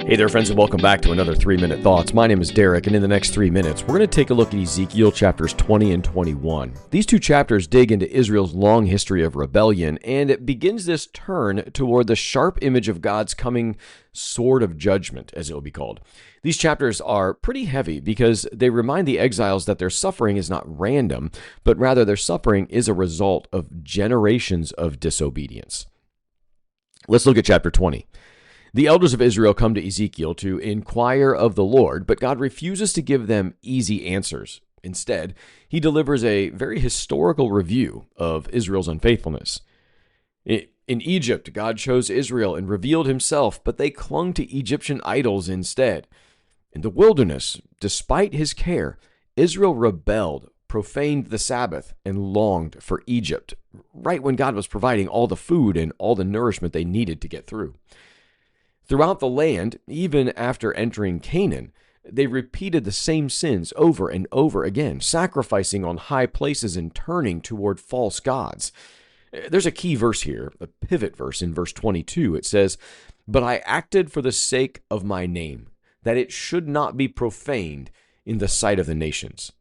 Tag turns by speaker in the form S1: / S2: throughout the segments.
S1: Hey there, friends, and welcome back to another 3-Minute Thoughts. My name is Derek, and in the next 3 minutes, we're going to take a look at Ezekiel chapters 20 and 21. These two chapters dig into Israel's long history of rebellion, and it begins this turn toward the sharp image of God's coming sword of judgment, as it will be called. These chapters are pretty heavy because they remind the exiles that their suffering is not random, but rather their suffering is a result of generations of disobedience. Let's look at chapter 20. The elders of Israel come to Ezekiel to inquire of the Lord, but God refuses to give them easy answers. Instead, he delivers a very historical review of Israel's unfaithfulness. In Egypt, God chose Israel and revealed himself, but they clung to Egyptian idols instead. In the wilderness, despite his care, Israel rebelled, profaned the Sabbath, and longed for Egypt, right when God was providing all the food and all the nourishment they needed to get through. Throughout the land, even after entering Canaan, they repeated the same sins over and over again, sacrificing on high places and turning toward false gods. There's a key verse here, a pivot verse in verse 22. It says, "But I acted for the sake of my name, that it should not be profaned in the sight of the nations."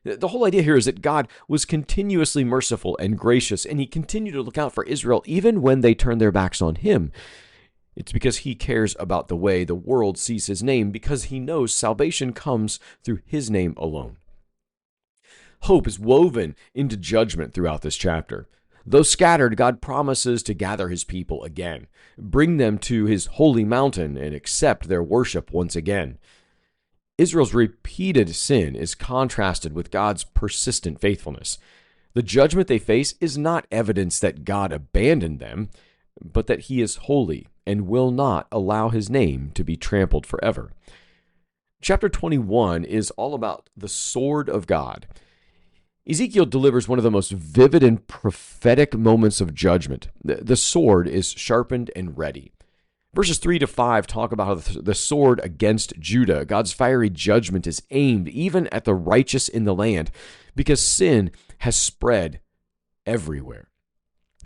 S1: The whole idea here is that God was continuously merciful and gracious, and he continued to look out for Israel even when they turned their backs on him. It's because he cares about the way the world sees his name, because he knows salvation comes through his name alone. Hope is woven into judgment throughout this chapter. Though scattered, God promises to gather his people again, bring them to his holy mountain, and accept their worship once again. Israel's repeated sin is contrasted with God's persistent faithfulness. The judgment they face is not evidence that God abandoned them, but that he is holy and will not allow his name to be trampled forever. Chapter 21 is all about the sword of God. Ezekiel delivers one of the most vivid and prophetic moments of judgment. The sword is sharpened and ready. Verses 3 to 5 talk about how the sword against Judah, God's fiery judgment, is aimed even at the righteous in the land because sin has spread everywhere.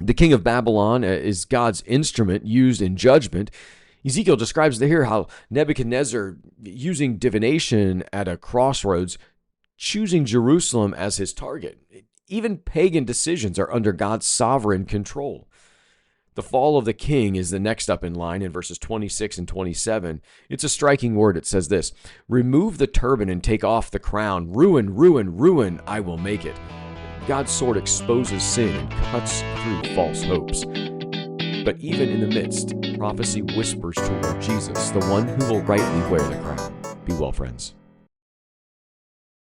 S1: The king of Babylon is God's instrument used in judgment. Ezekiel describes here how Nebuchadnezzar, using divination at a crossroads, choosing Jerusalem as his target. Even pagan decisions are under God's sovereign control. The fall of the king is the next up in line in verses 26 and 27. It's a striking word. It says this, "Remove the turban and take off the crown. Ruin, ruin, ruin, I will make it." God's sword exposes sin and cuts through false hopes. But even in the midst, prophecy whispers toward Jesus, the one who will rightly wear the crown. Be well, friends.